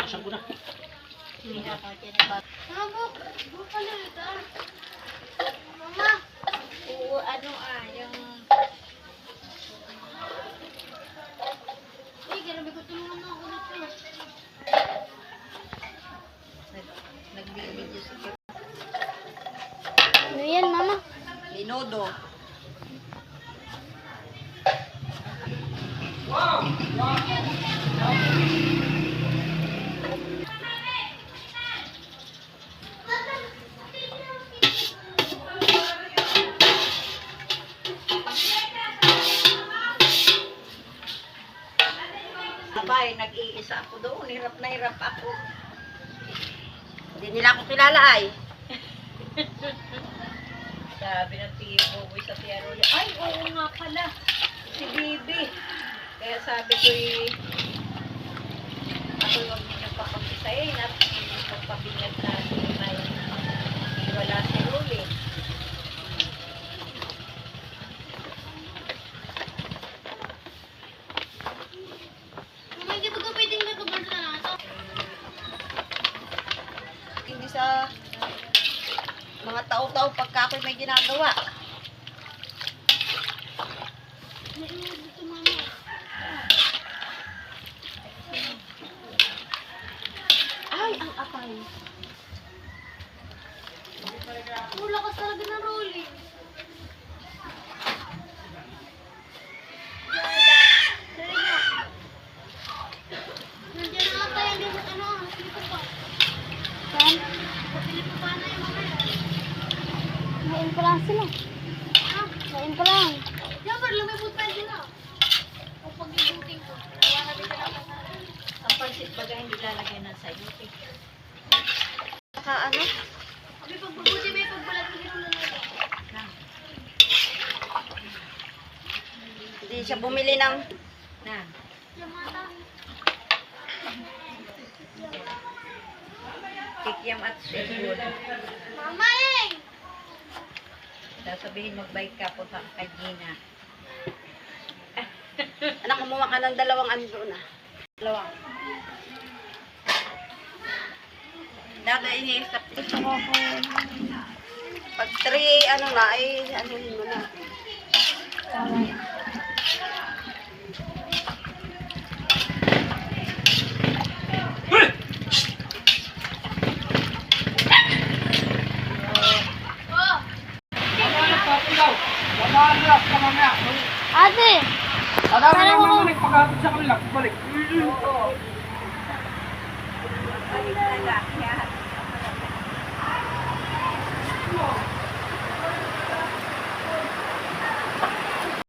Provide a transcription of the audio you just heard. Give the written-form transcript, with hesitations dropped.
Punasan ko na. Mama, oo, ano yung... Ay, grabe ko tulungan na ako dito. Nagbibidyo si Kip. Ano yan, Mama? Linodo. Abay, nag-iisa ako doon. Hirap na hirap ako. Hindi nila ako kilala ay. Sabi ng tiyo ko sa tiya Roya, ay, oo nga pala. Si Bibi. Kaya sabi ko ako yung nagpapapisayin at magpabinyag natin may wala si Ruli. Mama, hindi ba ka pwedeng nagkabarta na ito? Hindi sa mga tao-tao pagka ako'y may ginagawa. Naiwan dito, Mama. Ay, ang apay. Lakas talaga ng rolling. Nandiyan na ata yung dito pa. Saan? Kapili pa pa na yung mga yan. Ngayon pa lang sila. Ha? Ngayon pa lang. Siyempre, lumibot pa sila. O pag-ibuting ko. Wala na din sila pa sa akin. Ang pansit baga hindi lalagay ng sayuti. Saka ano? Abi, pagbubuti ba yung pagbalat ko gano'n lang natin? Hindi siya bumili ng... Na. Yung mata. Kikiam at seafood. Mama eh! Sasabihin mag-bike ka po sa kay Gina. Anak, kumuha ka ng dalawang ando na. Dalawang. Daga iniisap. Pag 3, ano na, ay anuhin mo na. Oh! Ate! Adami naman mo nagpaghatid sa kanila. Balik. Balik na lang.